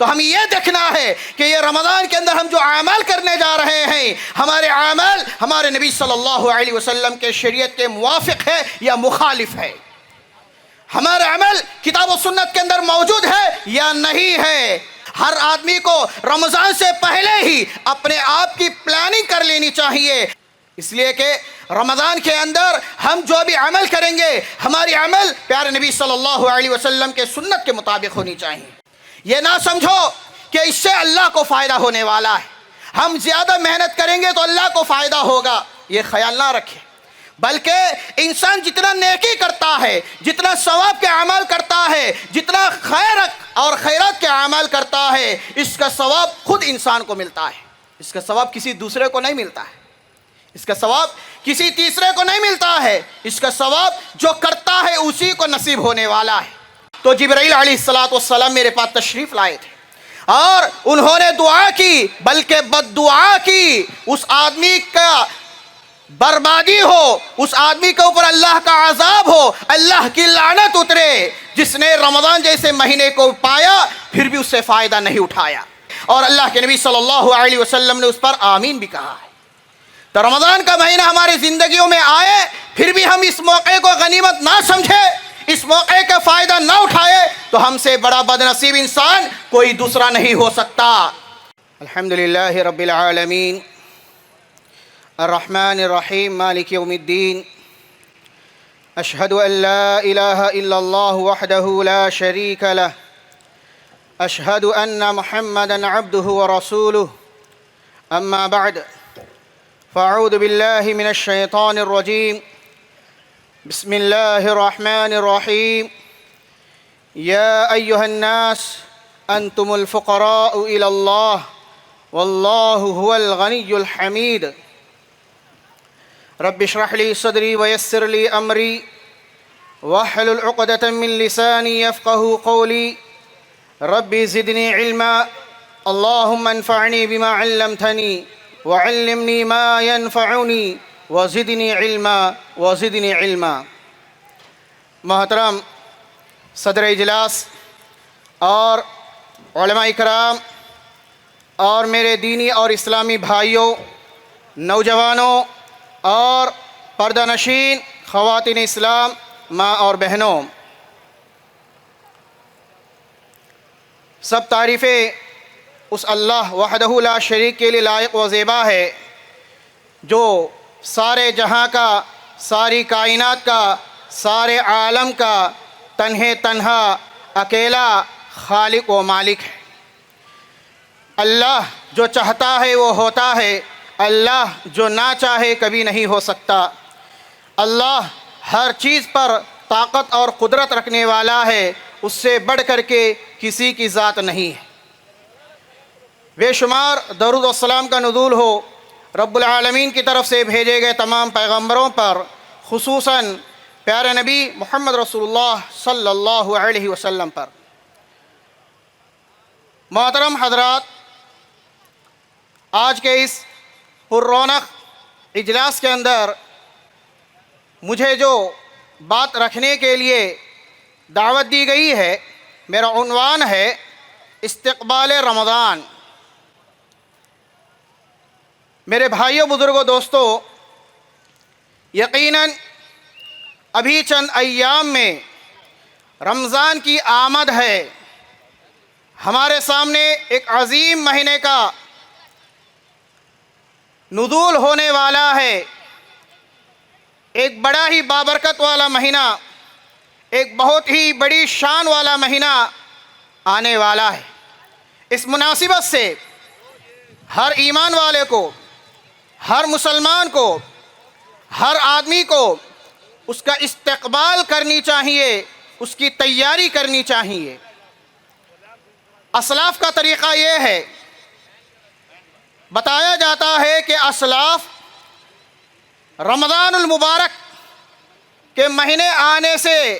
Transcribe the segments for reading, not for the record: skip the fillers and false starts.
تو ہمیں یہ دیکھنا ہے کہ یہ رمضان کے اندر ہم جو اعمال کرنے جا رہے ہیں، ہمارے اعمال ہمارے نبی صلی اللہ علیہ وسلم کے شریعت کے موافق ہے یا مخالف ہے، ہمارا عمل کتاب و سنت کے اندر موجود ہے یا نہیں ہے۔ ہر آدمی کو رمضان سے پہلے ہی اپنے آپ کی پلاننگ کر لینی چاہیے، اس لیے کہ رمضان کے اندر ہم جو بھی عمل کریں گے، ہماری عمل پیارے نبی صلی اللہ علیہ وسلم کے سنت کے مطابق ہونی چاہیے۔ یہ نہ سمجھو کہ اس سے اللہ کو فائدہ ہونے والا ہے، ہم زیادہ محنت کریں گے تو اللہ کو فائدہ ہوگا، یہ خیال نہ رکھیں، بلکہ انسان جتنا نیکی کرتا ہے، جتنا ثواب کے اعمال کرتا ہے، جتنا خیر اور خیرات کے اعمال کرتا ہے، اس کا ثواب خود انسان کو ملتا ہے، اس کا ثواب کسی دوسرے کو نہیں ملتا ہے، اس کا ثواب کسی تیسرے کو نہیں ملتا ہے، اس کا ثواب جو کرتا ہے اسی کو نصیب ہونے والا ہے۔ تو جبرائیل علیہ السلام میرے پاس تشریف لائے تھے اور انہوں نے دعا کی، بلکہ بد دعا کی، اس آدمی کا بربادی ہو، اس آدمی کے اوپر اللہ کا عذاب ہو، اللہ کی لعنت اترے، جس نے رمضان جیسے مہینے کو پایا پھر بھی اس سے فائدہ نہیں اٹھایا، اور اللہ کے نبی صلی اللہ علیہ وسلم نے اس پر آمین بھی کہا ہے۔ تو رمضان کا مہینہ ہماری زندگیوں میں آئے پھر بھی ہم اس موقع کو غنیمت نہ سمجھے، اس موقع کا فائدہ نہ اٹھائے تو ہم سے بڑا بد نصیب انسان کوئی دوسرا نہیں ہو سکتا۔ الحمدللہ رب العالمین الرحمن الرحیم مالک یوم الدین، اشہد ان لا الہ الا اللہ وحدہ لا شریک لہ، اشہد ان محمدا عبدہ ورسولہ، اما بعد فاعوذ باللہ من الشیطان الرجیم، بسم اللہ الرحمن الرحیم، یا ایہا الناس انتم الفقراء الی اللہ واللہ هو الغنی الحمید، رب اشرح لی صدری ویسر لی امری واحلل عقدۃ من لسانی یفقہوا قولی، رب زدنی علما، اللہم انفعنی بما علمتنی وعلمنی ما ینفعنی وزدنی علما وزدنی علما۔ محترم صدر اجلاس اور علماء اکرام اور میرے دینی اور اسلامی بھائیوں، نوجوانوں اور پردہ نشین خواتین اسلام، ماں اور بہنوں، سب تعریفیں اس اللہ وحدہ لا شریک کے لیے لائق و زیبا ہے جو سارے جہاں کا، ساری کائنات کا، سارے عالم کا تنہا اکیلا خالق و مالک ہے۔ اللہ جو چاہتا ہے وہ ہوتا ہے، اللہ جو نہ چاہے کبھی نہیں ہو سکتا۔ اللہ ہر چیز پر طاقت اور قدرت رکھنے والا ہے، اس سے بڑھ کر کے کسی کی ذات نہیں ہے۔ بے شمار درود و سلام کا نزول ہو رب العالمین کی طرف سے بھیجے گئے تمام پیغمبروں پر، خصوصاً پیارے نبی محمد رسول اللہ صلی اللہ علیہ وسلم پر۔ محترم حضرات، آج کے اس پر رونق اجلاس کے اندر مجھے جو بات رکھنے کے لیے دعوت دی گئی ہے، میرا عنوان ہے استقبال رمضان۔ میرے بھائیوں، بزرگوں، دوستوں، یقیناً ابھی چند ایام میں رمضان کی آمد ہے، ہمارے سامنے ایک عظیم مہینے کا نزول ہونے والا ہے، ایک بڑا ہی بابرکت والا مہینہ، ایک بہت ہی بڑی شان والا مہینہ آنے والا ہے۔ اس مناسبت سے ہر ایمان والے کو، ہر مسلمان کو، ہر آدمی کو اس کا استقبال کرنی چاہیے، اس کی تیاری کرنی چاہیے۔ اسلاف کا طریقہ یہ ہے، بتایا جاتا ہے کہ اسلاف رمضان المبارک کے مہینے آنے سے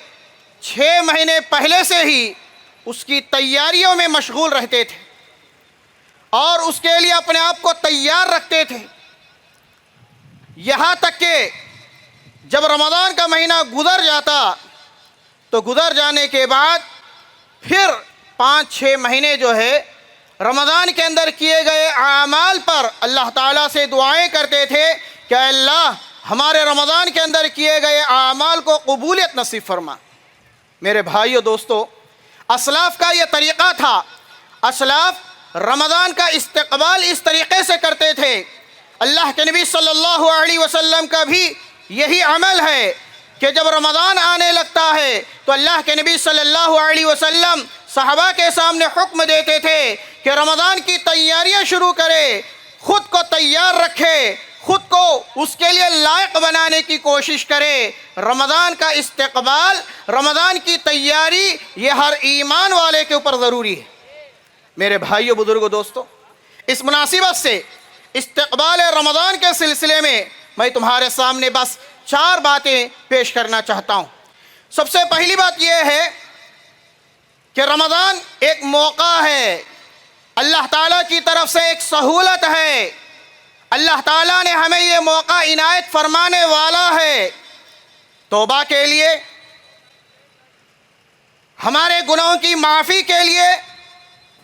6 مہینے پہلے سے ہی اس کی تیاریوں میں مشغول رہتے تھے اور اس کے لیے اپنے آپ کو تیار رکھتے تھے، یہاں تک کہ جب رمضان کا مہینہ گزر جاتا تو گزر جانے کے بعد پھر 5-6 مہینے جو ہے رمضان کے اندر کیے گئے اعمال پر اللہ تعالیٰ سے دعائیں کرتے تھے کہ اے اللہ ہمارے رمضان کے اندر کیے گئے اعمال کو قبولیت نصیب فرما۔ میرے بھائیو دوستو، اسلاف کا یہ طریقہ تھا۔ اسلاف رمضان کا استقبال اس طریقے سے کرتے تھے۔ اللہ کے نبی صلی اللہ علیہ وسلم کا بھی یہی عمل ہے کہ جب رمضان آنے لگتا ہے تو اللہ کے نبی صلی اللہ علیہ وسلم صحابہ کے سامنے حکم دیتے تھے کہ رمضان کی تیاریاں شروع کرے، خود کو تیار رکھے، خود کو اس کے لیے لائق بنانے کی کوشش کرے۔ رمضان کا استقبال، رمضان کی تیاری یہ ہر ایمان والے کے اوپر ضروری ہے۔ میرے بھائیو، بزرگو، دوستو، اس مناسبت سے استقبال رمضان کے سلسلے میں میں تمہارے سامنے بس 4 باتیں پیش کرنا چاہتا ہوں۔ سب سے پہلی بات یہ ہے کہ رمضان ایک موقع ہے، اللہ تعالیٰ کی طرف سے ایک سہولت ہے۔ اللہ تعالیٰ نے ہمیں یہ موقع عنایت فرمانے والا ہے توبہ کے لیے، ہمارے گناہوں کی معافی کے لیے،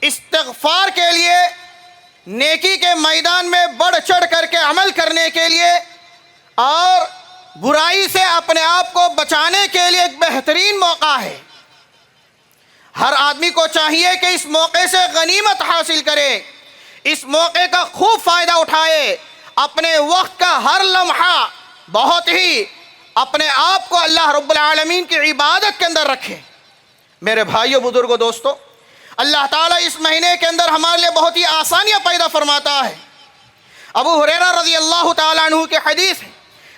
استغفار کے لیے، نیکی کے میدان میں بڑھ چڑھ کر کے عمل کرنے کے لیے، اور برائی سے اپنے آپ کو بچانے کے لیے ایک بہترین موقع ہے۔ ہر آدمی کو چاہیے کہ اس موقع سے غنیمت حاصل کرے، اس موقع کا خوب فائدہ اٹھائے، اپنے وقت کا ہر لمحہ بہت ہی اپنے آپ کو اللہ رب العالمین کی عبادت کے اندر رکھے۔ میرے بھائیو، بزرگو، دوستو، اللہ تعالیٰ اس مہینے کے اندر ہمارے لیے بہت ہی آسانیاں پیدا فرماتا ہے۔ ابو ہریرہ رضی اللہ تعالیٰ عنہ کی حدیث ہے،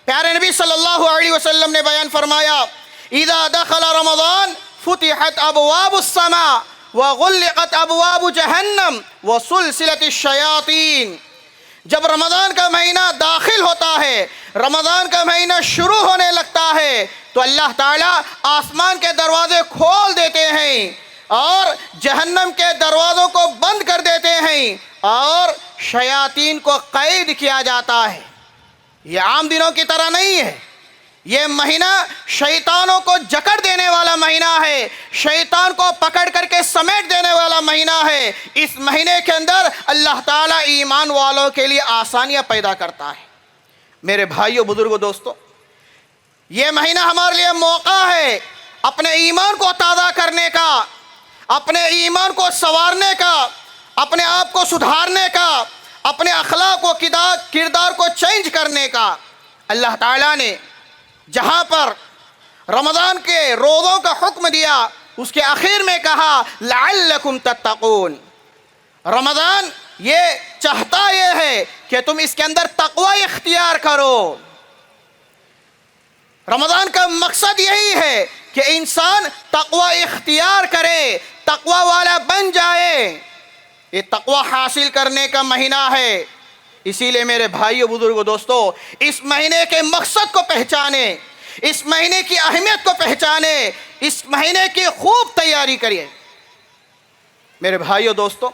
پیارے نبی صلی اللہ علیہ وسلم نے بیان فرمایا، اذا دخل رمضان فتحت ابواب السماء وغلقت ابواب جہنم وسلسلت الشیاطین۔ جب رمضان کا مہینہ داخل ہوتا ہے، رمضان کا مہینہ شروع ہونے لگتا ہے، تو اللہ تعالیٰ آسمان کے دروازے کھول دیتے ہیں اور جہنم کے دروازوں کو بند کر دیتے ہیں اور شیاطین کو قید کیا جاتا ہے۔ یہ عام دنوں کی طرح نہیں ہے، یہ مہینہ شیطانوں کو جکڑ دینے والا مہینہ ہے، شیطان کو پکڑ کر کے سمیٹ دینے والا مہینہ ہے۔ اس مہینے کے اندر اللہ تعالیٰ ایمان والوں کے لیے آسانیاں پیدا کرتا ہے۔ میرے بھائیو، بزرگو، دوستو، یہ مہینہ ہمارے لیے موقع ہے اپنے ایمان کو تازہ کرنے کا، اپنے ایمان کو سنوارنے کا، اپنے آپ کو سدھارنے کا، اپنے اخلاق و کردار کو چینج کرنے کا۔ اللہ تعالیٰ نے جہاں پر رمضان کے روزوں کا حکم دیا، اس کے آخر میں کہا لعلکم تتقون۔ رمضان یہ چاہتا یہ ہے کہ تم اس کے اندر تقوی اختیار کرو۔ رمضان کا مقصد یہی ہے کہ انسان تقوی اختیار کرے، تقوی والا بن جائے۔ یہ تقوی حاصل کرنے کا مہینہ ہے۔ اسی لیے میرے بھائیو، بزرگو، دوستو، اس مہینے کے مقصد کو پہچانے، اس مہینے کی اہمیت کو پہچانے، اس مہینے کی خوب تیاری کریے۔ میرے بھائیو، دوستو،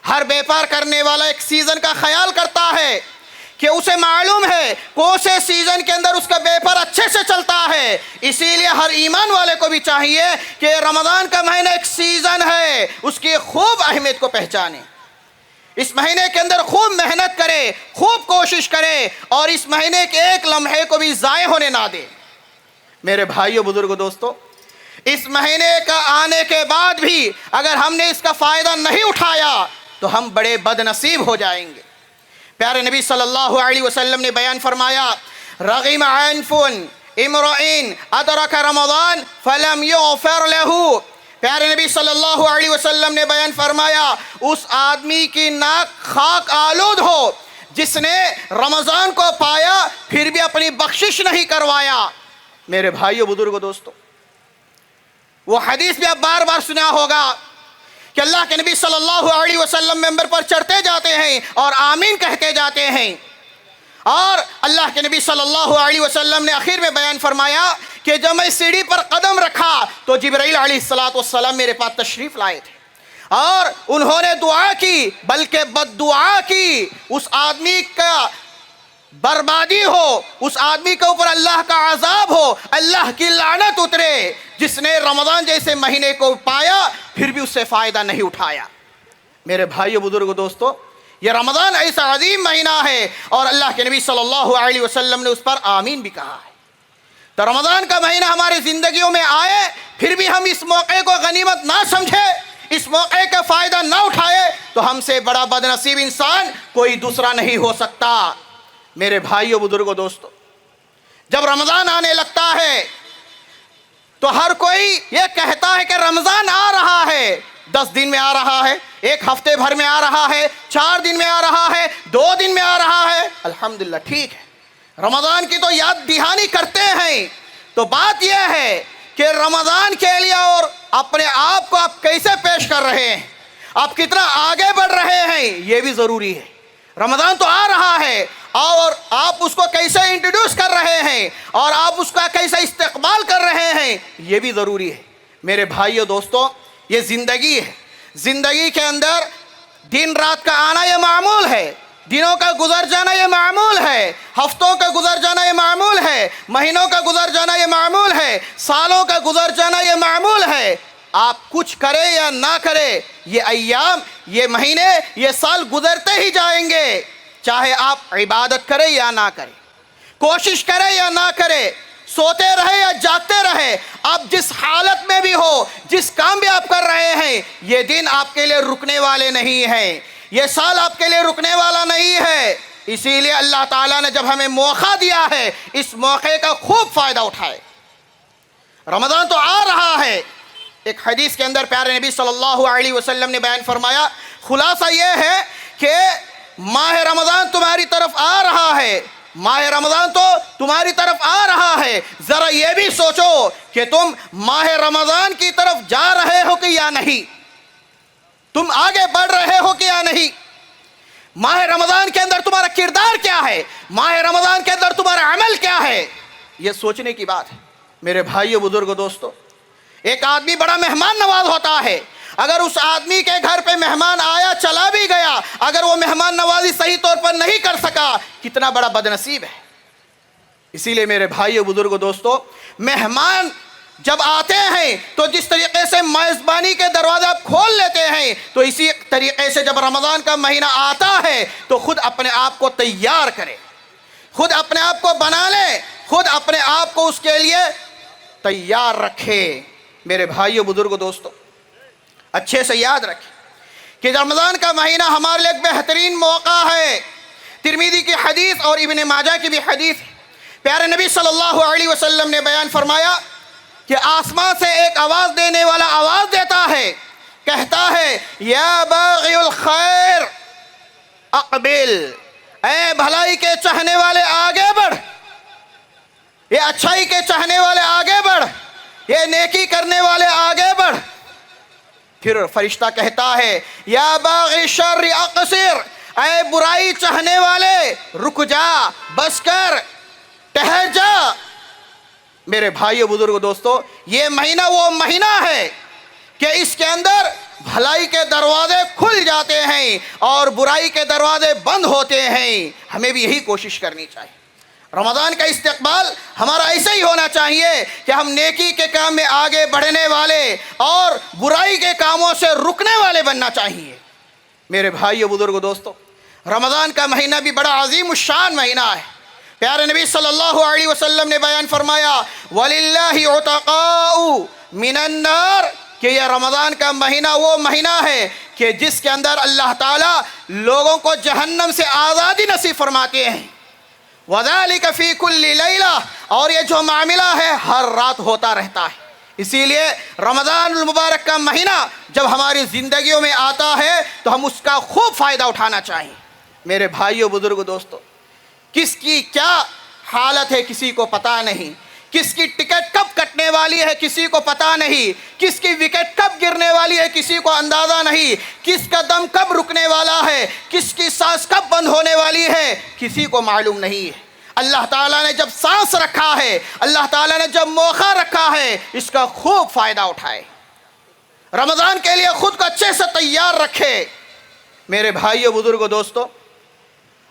ہر بیپار کرنے والا ایک سیزن کا خیال کرتا ہے کہ اسے معلوم ہے کون سے سیزن کے اندر اس کا بیپار اچھے سے چلتا ہے۔ اسی لیے ہر ایمان والے کو بھی چاہیے کہ رمضان کا مہینہ ایک سیزن ہے، اس کی خوب اہمیت کو پہچانے، اس مہینے کے اندر خوب محنت کرے، خوب کوشش کرے اور اس مہینے کے ایک لمحے کو بھی ضائع ہونے نہ دے۔ میرے بھائیو، بزرگو، دوستو، اس مہینے کا آنے کے بعد بھی اگر ہم نے اس کا فائدہ نہیں اٹھایا تو ہم بڑے بد نصیب ہو جائیں گے۔ پیارے نبی صلی اللہ علیہ وسلم نے بیان فرمایا، رغم عنف امرئ ادرک رمضان فلم یغفر له۔ پیارے نبی صلی اللہ علیہ وسلم نے بیان فرمایا، اس آدمی کی ناک خاک آلود ہو جس نے رمضان کو پایا پھر بھی اپنی بخشش نہیں کروایا۔ میرے بھائیو، بزرگو، دوستو، وہ حدیث بھی آپ بار بار سنا ہوگا کہ اللہ کے نبی صلی اللہ علیہ وسلم ممبر پر چڑھتے جاتے ہیں اور آمین کہتے جاتے ہیں، اور اللہ کے نبی صلی اللہ علیہ وسلم نے آخر میں بیان فرمایا کہ جب میں سیڑھی پر قدم رکھا تو جبرائیل علیہ السلام میرے پاس تشریف لائے تھے اور انہوں نے دعا کی، بلکہ بد دعا کی، اس آدمی کا بربادی ہو، اس آدمی کے اوپر اللہ کا عذاب ہو، اللہ کی لعنت اترے جس نے رمضان جیسے مہینے کو پایا پھر بھی اس سے فائدہ نہیں اٹھایا۔ میرے بھائیو بزرگ دوستو، یہ رمضان ایسا عظیم مہینہ ہے اور اللہ کے نبی صلی اللہ علیہ وسلم نے اس پر آمین بھی کہا ہے۔ تو رمضان کا مہینہ ہماری زندگیوں میں آئے، پھر بھی ہم اس موقع کو غنیمت نہ سمجھے، اس موقع کا فائدہ نہ اٹھائے، تو ہم سے بڑا بد نصیب انسان کوئی دوسرا نہیں ہو سکتا۔ میرے بھائیو بزرگو دوستو، جب رمضان آنے لگتا ہے تو ہر کوئی یہ کہتا ہے کہ رمضان آ رہا ہے، 10 دن میں آ رہا ہے، 1 ہفتے بھر میں آ رہا ہے، 4 دن میں آ رہا ہے، 2 دن میں آ رہا ہے، الحمدللہ ٹھیک ہے، رمضان کی تو یاد دہانی کرتے ہیں۔ تو بات یہ ہے کہ رمضان کے لیے اور اپنے آپ کو آپ کیسے پیش کر رہے ہیں، آپ کتنا آگے بڑھ رہے ہیں، یہ بھی ضروری ہے۔ رمضان تو آ رہا ہے اور آپ اس کو کیسے انٹروڈیوس کر رہے ہیں اور آپ اس کا کیسے استقبال کر رہے ہیں، یہ بھی ضروری ہے۔ میرے بھائیو دوستو، یہ زندگی ہے، زندگی کے اندر دن رات کا آنا یہ معمول ہے، دنوں کا گزر جانا یہ معمول ہے، ہفتوں کا گزر جانا یہ معمول ہے، مہینوں کا گزر جانا یہ معمول ہے، سالوں کا گزر جانا یہ معمول ہے۔ آپ کچھ کرے یا نہ کرے، یہ ایام، یہ مہینے، یہ سال گزرتے ہی جائیں گے، چاہے آپ عبادت کرے یا نہ کرے، کوشش کرے یا نہ کرے، سوتے رہے یا جاگتے رہے، آپ جس حالت میں بھی ہو، جس کام بھی آپ کر رہے ہیں، یہ دن آپ کے لیے رکنے والے نہیں ہیں، یہ سال آپ کے لیے رکنے والا نہیں ہے۔ اسی لیے اللہ تعالیٰ نے جب ہمیں موقع دیا ہے، اس موقع کا خوب فائدہ اٹھائے۔ رمضان تو آ رہا ہے، ایک حدیث کے اندر پیارے نبی صلی اللہ علیہ وسلم نے بیان فرمایا، خلاصہ یہ ہے کہ ماہ رمضان تمہاری طرف آ رہا ہے، ماہ رمضان تو تمہاری طرف آ رہا ہے، ذرا یہ بھی سوچو کہ تم ماہ رمضان کی طرف جا رہے ہو کہ یا نہیں، تم آگے بڑھ رہے ہو کہ یا نہیں، ماہ رمضان کے اندر تمہارا کردار کیا ہے، ماہ رمضان کے اندر تمہارا عمل کیا ہے، یہ سوچنے کی بات ہے۔ میرے بھائیو بزرگو دوستو، ایک آدمی بڑا مہمان نواز ہوتا ہے، اگر اس آدمی کے گھر پہ مہمان آیا چلا بھی گیا، اگر وہ مہمان نوازی صحیح طور پر نہیں کر سکا، کتنا بڑا بد نصیب ہے۔ اسی لیے میرے بھائیو بزرگو دوستو، مہمان جب آتے ہیں تو جس طریقے سے میزبانی کے دروازے آپ کھول لیتے ہیں، تو اسی طریقے سے جب رمضان کا مہینہ آتا ہے تو خود اپنے آپ کو تیار کرے، خود اپنے آپ کو بنا لے، خود اپنے آپ کو اس کے لیے تیار رکھے۔ میرے بھائیو بزرگو دوستو، اچھے سے یاد رکھیں کہ رمضان کا مہینہ ہمارے لیے ایک بہترین موقع ہے۔ ترمذی کی حدیث اور ابن ماجہ کی بھی حدیث، پیارے نبی صلی اللہ علیہ وسلم نے بیان فرمایا کہ آسمان سے ایک آواز دینے والا آواز دیتا ہے، کہتا ہے یا باغی الخیر اقبل، اے بھلائی کے چاہنے والے آگے بڑھ، یہ اچھائی کے چاہنے والے آگے بڑھ، یہ نیکی کرنے والے آگے بڑھ۔ پھر فرشتہ کہتا ہے یا باغی الشر اقصر، اے برائی چاہنے والے رک جا، بس کر، ٹھہر جا۔ میرے بھائیو بزرگو دوستو، یہ مہینہ وہ مہینہ ہے کہ اس کے اندر بھلائی کے دروازے کھل جاتے ہیں اور برائی کے دروازے بند ہوتے ہیں۔ ہمیں بھی یہی کوشش کرنی چاہیے۔ رمضان کا استقبال ہمارا ایسے ہی ہونا چاہیے کہ ہم نیکی کے کام میں آگے بڑھنے والے اور برائی کے کاموں سے رکنے والے بننا چاہیے۔ میرے بھائیو بزرگو دوستو، رمضان کا مہینہ بھی بڑا عظیم الشان مہینہ ہے۔ پیارے نبی صلی اللہ علیہ وسلم نے بیان فرمایا وَلِلَّهِ عُتَقَاءُ مِنَ النَّارِ، کہ یہ رمضان کا مہینہ وہ مہینہ ہے کہ جس کے اندر اللہ تعالیٰ لوگوں کو جہنم سے آزادی نصیب فرماتے ہیں۔ وَذَلِكَ فِي كُلِّ لَيْلَةٍ، اور یہ جو معاملہ ہے ہر رات ہوتا رہتا ہے۔ اسی لیے رمضان المبارک کا مہینہ جب ہماری زندگیوں میں آتا ہے تو ہم اس کا خوب فائدہ اٹھانا چاہیے۔ میرے بھائیو بزرگ دوستو، کس کی کیا حالت ہے کسی کو پتہ نہیں، کس کی ٹکٹ کب کٹنے والی ہے کسی کو پتہ نہیں، کس کی وکٹ کب گرنے والی ہے کسی کو اندازہ نہیں، کس کا دم کب رکنے والا ہے، کس کی سانس کب بند ہونے والی ہے، کسی کو معلوم نہیں ہے۔ اللہ تعالیٰ نے جب سانس رکھا ہے، اللہ تعالیٰ نے جب موقع رکھا ہے، اس کا خوب فائدہ اٹھائے۔ رمضان کے لیے خود کو اچھے سے تیار رکھے۔ میرے بھائیو بزرگو دوستو،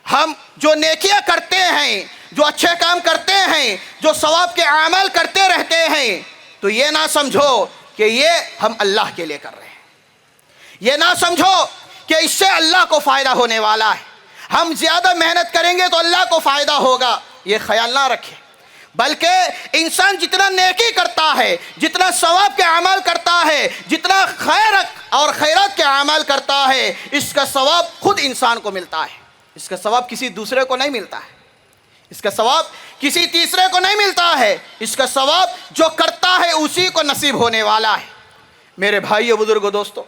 ہم جو نیکیاں کرتے ہیں، جو اچھے کام کرتے ہیں، جو ثواب کے اعمال کرتے رہتے ہیں، تو یہ نہ سمجھو کہ یہ ہم اللہ کے لیے کر رہے ہیں۔ یہ نہ سمجھو کہ اس سے اللہ کو فائدہ ہونے والا ہے، ہم زیادہ محنت کریں گے تو اللہ کو فائدہ ہوگا، یہ خیال نہ رکھیں، بلکہ انسان جتنا نیکی کرتا ہے، جتنا ثواب کے اعمال کرتا ہے، جتنا خیر اور خیرات کے اعمال کرتا ہے، اس کا ثواب خود انسان کو ملتا ہے، اس کا ثواب کسی دوسرے کو نہیں ملتا ہے، اس کا ثواب کسی تیسرے کو نہیں ملتا ہے، اس کا ثواب جو کرتا ہے اسی کو نصیب ہونے والا ہے۔ میرے بھائیو، بزرگو، دوستو،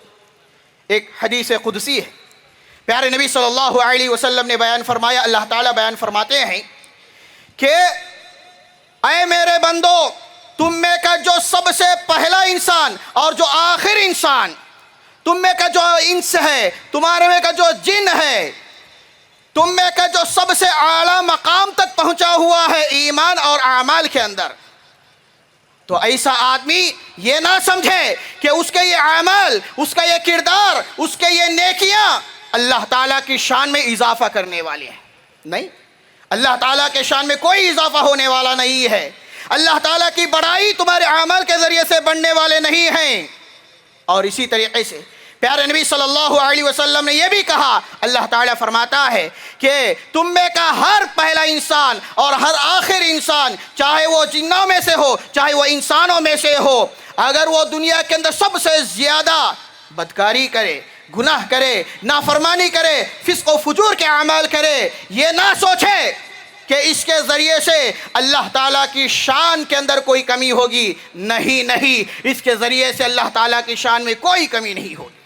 ایک حدیث قدسی ہے، پیارے نبی صلی اللہ علیہ وسلم نے بیان فرمایا، اللہ تعالیٰ بیان فرماتے ہیں کہ اے میرے بندو، تم میں کا جو سب سے پہلا انسان اور جو آخر انسان، تم میں کا جو انس ہے، تمہارے میں کا جو جن ہے، تم میں کا جو سب سے اعلیٰ مقام تک پہنچا ہوا ہے ایمان اور اعمال کے اندر، تو ایسا آدمی یہ نہ سمجھے کہ اس کے یہ اعمال، اس کا یہ کردار، اس کے یہ نیکیاں اللہ تعالیٰ کی شان میں اضافہ کرنے والے ہیں۔ نہیں، اللہ تعالیٰ کے شان میں کوئی اضافہ ہونے والا نہیں ہے، اللہ تعالیٰ کی بڑائی تمہارے اعمال کے ذریعے سے بڑھنے والے نہیں ہیں۔ اور اسی طریقے سے پیارے نبی صلی اللہ علیہ وسلم نے یہ بھی کہا، اللہ تعالیٰ فرماتا ہے کہ تم میں کا ہر پہلا انسان اور ہر آخر انسان، چاہے وہ جنوں میں سے ہو چاہے وہ انسانوں میں سے ہو، اگر وہ دنیا کے اندر سب سے زیادہ بدکاری کرے، گناہ کرے، نافرمانی کرے، فسق و فجور کے اعمال کرے، یہ نہ سوچے کہ اس کے ذریعے سے اللہ تعالیٰ کی شان کے اندر کوئی کمی ہوگی، نہیں، اس کے ذریعے سے اللہ تعالیٰ کی شان میں کوئی کمی نہیں ہوگی۔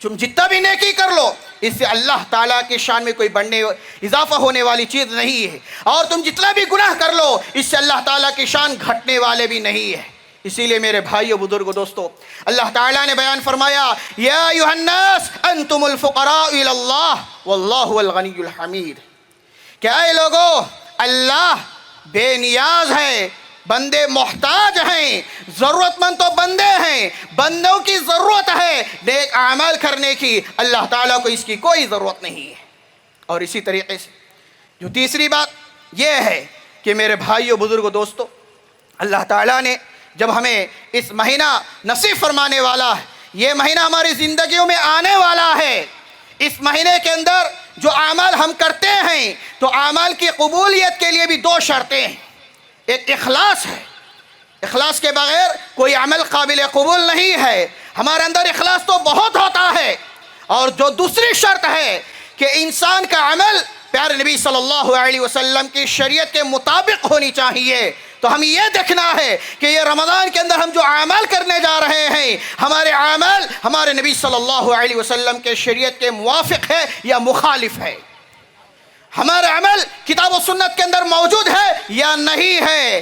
تم جتنا بھی نیکی کر لو، اس سے اللہ تعالیٰ کی شان میں کوئی بڑھنے اضافہ ہونے والی چیز نہیں ہے، اور تم جتنا بھی گناہ کر لو، اس سے اللہ تعالیٰ کی شان گھٹنے والے بھی نہیں ہے۔ اسی لیے میرے بھائیو، بزرگو، دوستو، اللہ تعالیٰ نے بیان فرمایا، یا ایھا الناس انتم الفقراء الی اللہ واللہ الغنی الحمید، کہ اے لوگو، اللہ بے نیاز ہے، بندے محتاج ہیں، ضرورت مند تو بندے ہیں، بندوں کی ضرورت ہے نیک اعمال کرنے کی، اللہ تعالیٰ کو اس کی کوئی ضرورت نہیں ہے۔ اور اسی طریقے سے جو تیسری بات یہ ہے کہ میرے بھائیو، بزرگو، دوستو، اللہ تعالیٰ نے جب ہمیں اس مہینہ نصیب فرمانے والا ہے، یہ مہینہ ہماری زندگیوں میں آنے والا ہے، اس مہینے کے اندر جو اعمال ہم کرتے ہیں تو اعمال کی قبولیت کے لیے بھی دو شرطیں ہیں، ایک اخلاص ہے، اخلاص کے بغیر کوئی عمل قابل قبول نہیں ہے، ہمارے اندر اخلاص تو بہت ہوتا ہے، اور جو دوسری شرط ہے کہ انسان کا عمل پیارے نبی صلی اللہ علیہ وسلم کی شریعت کے مطابق ہونی چاہیے۔ تو ہمیں یہ دیکھنا ہے کہ یہ رمضان کے اندر ہم جو اعمال کرنے جا رہے ہیں، ہمارے اعمال ہمارے نبی صلی اللہ علیہ وسلم کے شریعت کے موافق ہے یا مخالف ہے، ہمارا عمل کتاب و سنت کے اندر موجود ہے یا نہیں ہے۔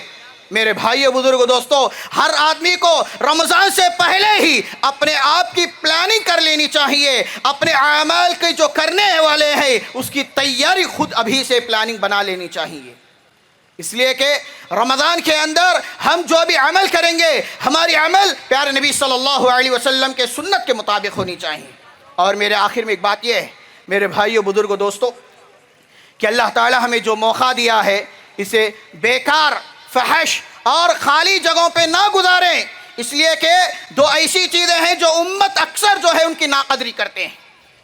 میرے بھائیو، بزرگو، دوستو، ہر آدمی کو رمضان سے پہلے ہی اپنے آپ کی پلاننگ کر لینی چاہیے، اپنے اعمال کے جو کرنے والے ہیں اس کی تیاری خود ابھی سے پلاننگ بنا لینی چاہیے، اس لیے کہ رمضان کے اندر ہم جو بھی عمل کریں گے، ہماری عمل پیارے نبی صلی اللہ علیہ وسلم کے سنت کے مطابق ہونی چاہیے۔ اور میرے آخر میں ایک بات یہ ہے میرے بھائیو، بزرگو، دوستو، کہ اللہ تعالیٰ ہمیں جو موقع دیا ہے اسے بیکار، فحش اور خالی جگہوں پہ نہ گزاریں، اس لیے کہ دو ایسی چیزیں ہیں جو امت اکثر جو ہے ان کی ناقدری کرتے ہیں۔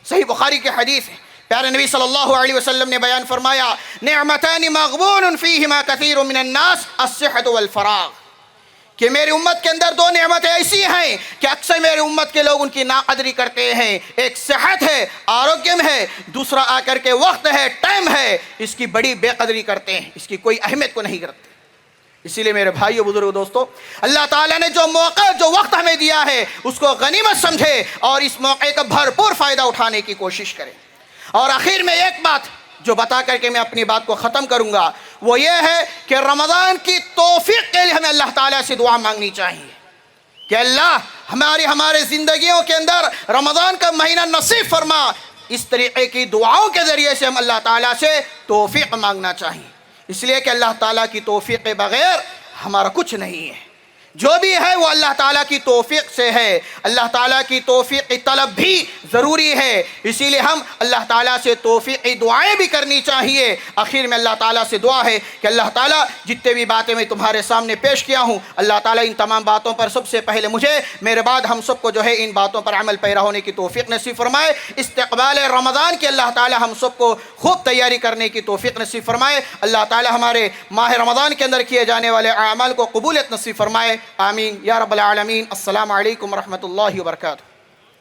صحیح بخاری کی حدیث ہے، پیارے نبی صلی اللہ علیہ وسلم نے بیان فرمایا، نعمتان مغبون فیہما کثیر من الناس الصحۃ والفراغ، کہ میری امت کے اندر دو نعمتیں ایسی ہیں کہ اکثر میری امت کے لوگ ان کی ناقدری کرتے ہیں، ایک صحت ہے، آروگیم ہے، دوسرا آ کر کے وقت ہے، ٹائم ہے، اس کی بڑی بے قدری کرتے ہیں، اس کی کوئی اہمیت کو نہیں کرتے۔ اسی لیے میرے بھائیو، بزرگو، دوستو، اللہ تعالیٰ نے جو موقع، جو وقت ہمیں دیا ہے اس کو غنیمت سمجھے اور اس موقع کا بھرپور فائدہ اٹھانے کی کوشش کریں۔ اور آخر میں ایک بات جو بتا کر کے میں اپنی بات کو ختم کروں گا، وہ یہ ہے کہ رمضان کی توفیق کے لیے ہمیں اللہ تعالیٰ سے دعا مانگنی چاہیے کہ اللہ ہمارے زندگیوں کے اندر رمضان کا مہینہ نصیب فرما۔ اس طریقے کی دعاؤں کے ذریعے سے ہم اللہ تعالیٰ سے توفیق مانگنا چاہیے، اس لیے کہ اللہ تعالیٰ کی توفیق کے بغیر ہمارا کچھ نہیں ہے، جو بھی ہے وہ اللہ تعالیٰ کی توفیق سے ہے۔ اللہ تعالیٰ کی توفیق کی طلب بھی ضروری ہے، اسی لیے ہم اللہ تعالیٰ سے توفیقی دعائیں بھی کرنی چاہیے۔ آخر میں اللہ تعالیٰ سے دعا ہے کہ اللہ تعالیٰ جتنے بھی باتیں میں تمہارے سامنے پیش کیا ہوں، اللہ تعالیٰ ان تمام باتوں پر سب سے پہلے مجھے، میرے بعد ہم سب کو جو ہے ان باتوں پر عمل پیرا ہونے کی توفیق نصیب فرمائے۔ استقبال رمضان کی اللہ تعالیٰ ہم سب کو خوب تیاری کرنے کی توفیق نصیب فرمائے۔ اللہ تعالیٰ ہمارے ماہ رمضان کے اندر کیے جانے والے اعمال کو قبولیت نصیب فرمائے، آمین یا رب العالمین۔ السلام علیکم ورحمۃ اللہ وبرکاتہ۔